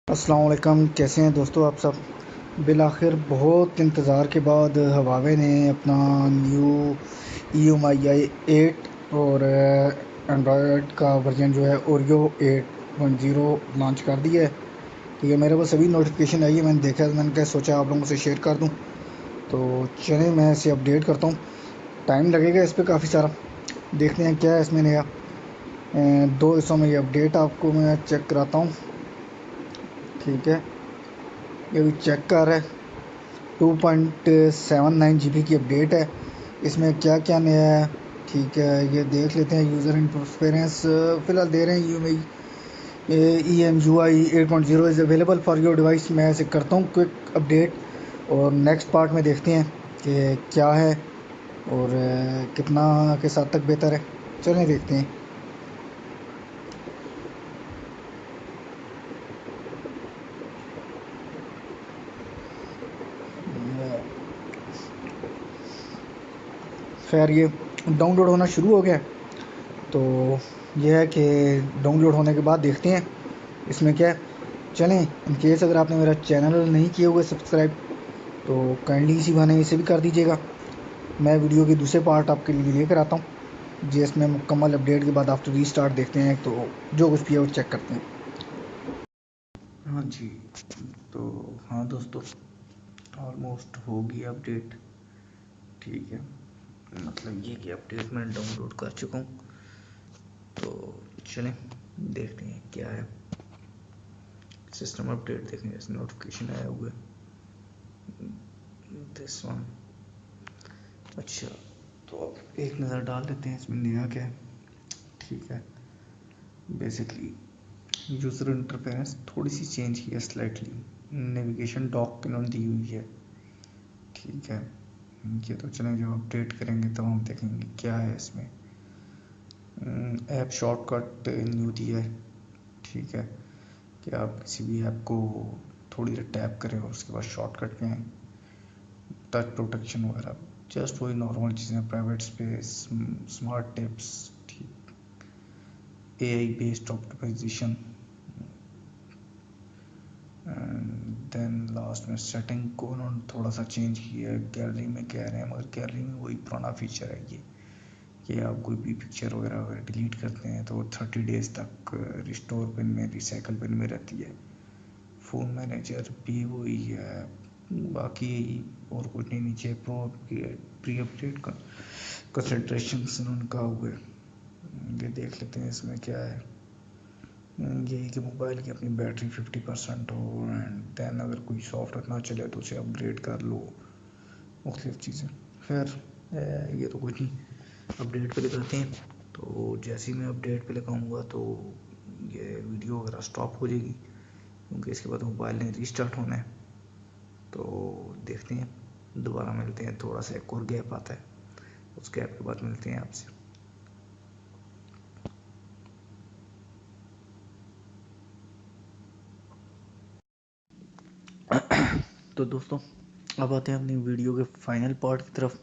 अस्सलाम वालेकुम, कैसे हैं दोस्तों आप सब। बिलाखिर बहुत इंतज़ार के बाद हवावे ने अपना न्यू EMI 8 और एंड्रॉयड का वर्जन जो है ओरियो 8.0 लॉन्च कर दिया है। ठीक है, मेरे पास सभी नोटिफिकेशन आई है, मैंने देखा, मैंने क्या सोचा आप लोगों से शेयर कर दूं। तो चलें मैं इसे अपडेट करता हूँ। टाइम लगेगा इस पर काफ़ी सारा, देखते हैं क्या है इसमें नया। दो हिस्सों में ये अपडेट आपको मैं चेक कराता हूँ। ठीक है, ये भी चेक कर रहा है। 2.79 GB की अपडेट है। इसमें क्या क्या नया है, ठीक है, ये देख लेते हैं। यूज़र इंटरफेरेंस फ़िलहाल दे रहे हैं EMUI 8.0 is available for your device. मैं इसे करता हूँ क्विक अपडेट और नेक्स्ट पार्ट में देखते हैं कि क्या है और कितना के साथ तक बेहतर है। चलें देखते हैं। खैर ये डाउनलोड होना शुरू हो गया। तो यह है कि डाउनलोड होने के बाद देखते हैं इसमें क्या है। चलें, इन केस अगर आपने मेरा चैनल नहीं किए हुए सब्सक्राइब तो काइंडली इसी बहाने इसे भी कर दीजिएगा। मैं वीडियो के दूसरे पार्ट आपके लिए लेकर आता हूँ जी। इसमें मुकम्मल अपडेट के बाद आफ्टर रीस्टार्ट देखते हैं, तो जो कुछ भी है वो चेक करते हैं। हाँ जी, तो हाँ दोस्तों, ऑलमोस्ट होगी अपडेट। ठीक है, मतलब ये कि अपडेट मैंने डाउनलोड कर चुका हूँ। तो चलें देखते हैं क्या है। सिस्टम अपडेट देखें, जैसे नोटिफिकेशन आया हुआ है दिस वन। अच्छा, तो अब एक नज़र डाल लेते हैं इसमें नया क्या है। ठीक है, बेसिकली यूज़र इंटरफेरेंस थोड़ी सी चेंज की है स्लाइटली। नेविगेशन डॉक इन्होंने दी हुई है। ठीक है, ये तो चलें, जब अपडेट करेंगे तब हम देखेंगे क्या है इसमें। ऐप शॉर्टकट न्यू दिया है। ठीक है, कि आप किसी भी ऐप को थोड़ी देर टैप करें और उसके बाद शॉर्टकट में टच प्रोटेक्शन वगैरह, जस्ट वही नॉर्मल चीज़ें, प्राइवेट स्पेस, स्मार्ट टिप्स, ठीक, AI based optimisation. Then last में सेटिंग को उन्होंने थोड़ा सा चेंज किया है। गैलरी में कह रहे हैं, मगर गैलरी में वही पुराना फीचर है ये कि आप कोई भी पिक्चर वगैरह अगर डिलीट करते हैं तो 30 डेज़ तक रिस्टोर पिन में, रिसाइकल पिन में रहती है। फ़ोन मैनेजर भी वही है, बाकी और कुछ नहीं। नीचे प्री अपडेट का कंसंट्रेशन उन्होंने कहा हुआ है। ये देख लेते हैं इसमें क्या है। यही कि मोबाइल की अपनी बैटरी 50% हो, एंड दैन अगर कोई सॉफ्टवेयर ना चले तो उसे अपग्रेड कर लो, मुख्तलिफ चीज़ें। खैर ये तो कुछ नहीं, अपडेट पे लगाते हैं। तो जैसे ही मैं अपडेट पे लगाऊंगा तो ये वीडियो वगैरह स्टॉप हो जाएगी, क्योंकि इसके बाद मोबाइल ने रीस्टार्ट होना है। तो देखते हैं, दोबारा मिलते हैं। थोड़ा सा एक और गैप आता है, उस गैप के बाद मिलते हैं आपसे। तो दोस्तों, अब आते हैं अपनी वीडियो के फाइनल पार्ट की तरफ।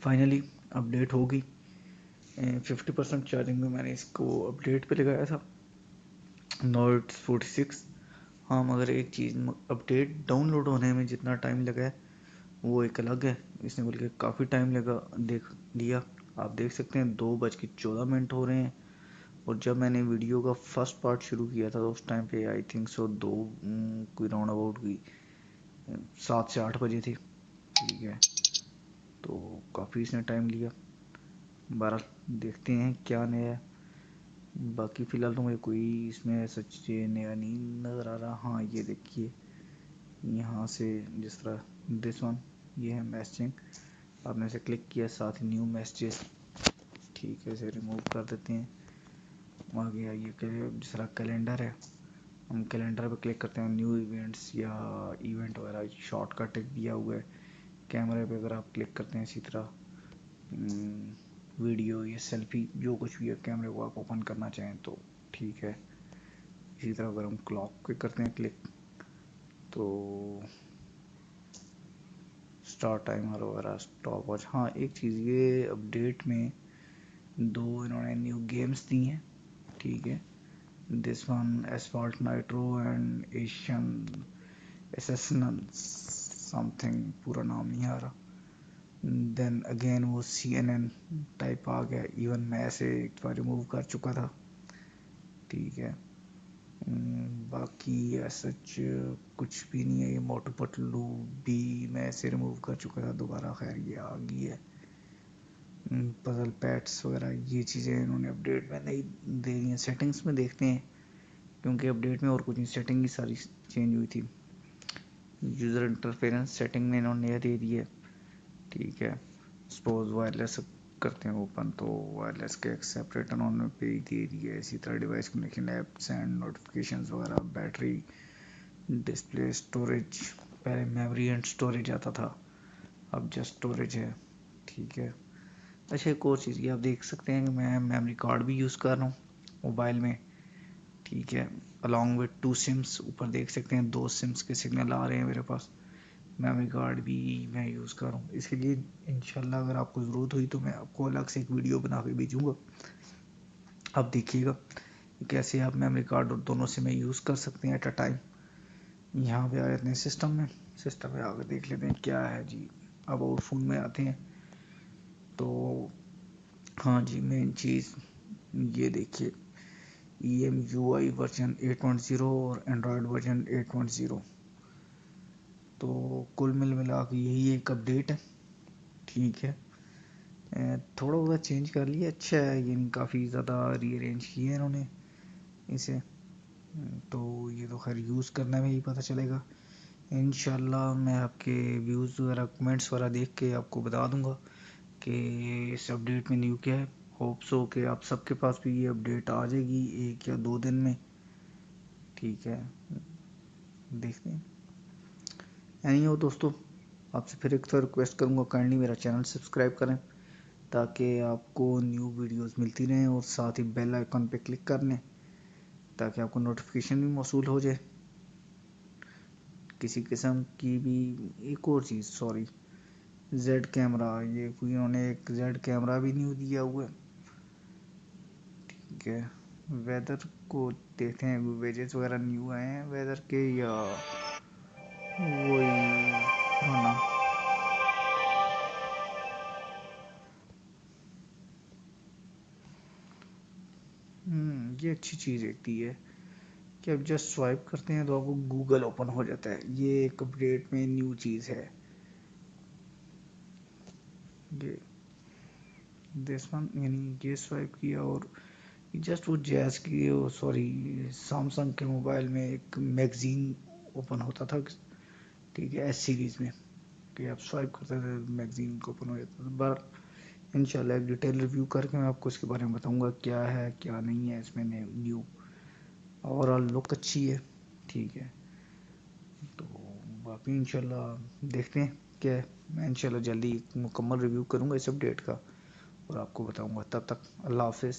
फाइनली अपडेट होगी। 50% चार्जिंग में मैंने इसको अपडेट पे लगाया था, नोट 46। हाँ, मगर एक चीज़, अपडेट डाउनलोड होने में जितना टाइम लगा है वो एक अलग है। इसने बल्कि काफ़ी टाइम लगा, देख लिया। आप देख सकते हैं 2:14 हो रहे हैं। और जब मैंने वीडियो का फर्स्ट पार्ट शुरू किया था तो उस टाइम पे आई थिंक सो कोई राउंड अबाउट कोई 7 से 8 बजे थे। ठीक है, तो काफ़ी इसने टाइम लिया। बहरहाल देखते हैं क्या नया है। बाकी फ़िलहाल तो मुझे कोई इसमें सच नया नहीं नज़र आ रहा। हाँ, ये देखिए, यहाँ से जिस तरह दिस वन, ये है मैसेजिंग। आपने इसे क्लिक किया, साथ ही न्यू मैसेजेस। ठीक है, इसे रिमूव कर देते हैं। आगे आइए, जिस तरह कैलेंडर है, हम कैलेंडर पे क्लिक करते हैं, न्यू इवेंट्स या इवेंट वगैरह शॉर्टकट एक दिया हुआ है। कैमरे पे अगर आप क्लिक करते हैं, इसी तरह वीडियो या सेल्फी, जो कुछ भी है, कैमरे को आप ओपन करना चाहें तो ठीक है। इसी तरह अगर हम क्लॉक पे करते हैं क्लिक तो स्टार्ट टाइमर वगैरह, स्टॉप वॉच। हाँ, एक चीज़, ये अपडेट में 2 इन्होंने न्यू गेम्स दी हैं। ठीक है, this one asphalt nitro and Asian essential something, पूरा नाम नहीं आ रहा। देन अगेन वो CNN टाइप आ गया। इवन मैं ऐसे एक बार रिमूव कर चुका था, ठीक है। बाकी सच कुछ भी नहीं है। ये मोटू पतलू भी मैं ऐसे रिमूव कर चुका था दोबारा, खैर ये आ गई है। पजल पैट्स वगैरह ये चीज़ें इन्होंने अपडेट में नहीं दे दी हैं। सेटिंग्स में देखते हैं, क्योंकि अपडेट में और कुछ नहीं, सेटिंग ही सारी चेंज हुई थी। यूज़र इंटरफेरेंस सेटिंग में इन्होंने यह दे दी है, ठीक है। सपोज वायरलेस करते हैं ओपन, तो वायरलेस के एक सेपरेट उन्होंने पेज दे दिया है। इसी तरह device connection, apps and notifications वगैरह, बैटरी, डिस्प्ले, स्टोरेज। पहले मेमोरी एंड स्टोरेज आता था, अब जस्ट स्टोरेज है, ठीक है। अच्छा एक और चीज़, ये आप देख सकते हैं कि मैं मेमोरी कार्ड भी यूज़ कर रहा हूँ मोबाइल में, ठीक है। अलॉन्ग विद 2 सिम्स, ऊपर देख सकते हैं 2 सिम्स के सिग्नल आ रहे हैं मेरे पास। मेमोरी कार्ड भी मैं यूज़ कर रहा हूँ। इसके लिए इंशाल्लाह अगर आपको ज़रूरत हुई तो मैं आपको अलग से एक वीडियो बना के भेजूँगा, आप देखिएगा कैसे आप मेमोरी कार्ड और दोनों से मैं यूज़ कर सकते हैं एट अ टाइम। यहाँ पे आ जाते हैं सिस्टम में, सिस्टम में आकर देख लेते हैं क्या है जी। अब और फ़ोन में आते हैं तो हाँ जी, मेन चीज़ ये देखिए, EMUI वर्जन 8.0 और एंड्रॉयड वर्जन 8.0। तो कुल मिला के यही एक अपडेट है, ठीक है। थोड़ा बहुत चेंज कर लिया, अच्छा है, यानी काफ़ी ज़्यादा रीअरेंज किए हैं इन्होंने इसे। तो ये तो खैर यूज़ करने में ही पता चलेगा। इंशाल्लाह मैं आपके व्यूज़ वगैरह कमेंट्स वगैरह देख के आपको बता दूंगा कि इस अपडेट में न्यू क्या है। होप सो कि आप सबके पास भी ये अपडेट आ जाएगी 1 या 2 दिन में, ठीक है। देखते हैं। एनी हो दोस्तों, आपसे फिर एक तो रिक्वेस्ट करूँगा, काइंडली मेरा चैनल सब्सक्राइब करें ताकि आपको न्यू वीडियोस मिलती रहें, और साथ ही बेल आइकन पे क्लिक कर लें ताकि आपको नोटिफिकेशन भी मौसूल हो जाए किसी किस्म की भी। एक और चीज़, सॉरी, जेड कैमरा, ये कोई इन्होंने एक जेड कैमरा भी न्यू दिया हुआ है, ठीक है। वेदर को देखते हैं, वेजेस वगैरह न्यू आए हैं वेदर के या वही पुराना। ये अच्छी चीज़ एक दी है कि अब जस्ट स्वाइप करते हैं तो आपको गूगल ओपन हो जाता है। ये एक अपडेट में न्यू चीज़ है ये, दिस वन, यानी ये स्वाइप किया और जस्ट वो जैज़ की, सॉरी, सैमसंग के मोबाइल में एक मैगज़ीन ओपन होता था, ठीक है, S सीरीज़ में, कि आप स्वाइप करते थे मैगज़ीन को ओपन हो जाता था। पर इंशाल्लाह एक डिटेल रिव्यू करके मैं आपको इसके बारे में बताऊंगा क्या है क्या नहीं है इसमें न्यू। ओवरऑल लुक अच्छी है, ठीक है। तो बाकी इंशाल्लाह देखते हैं क्या है। मैं इंशाल्लाह जल्दी मुकम्मल रिव्यू करूंगा इस अपडेट का और आपको बताऊंगा। तब तक अल्लाह हाफिज़।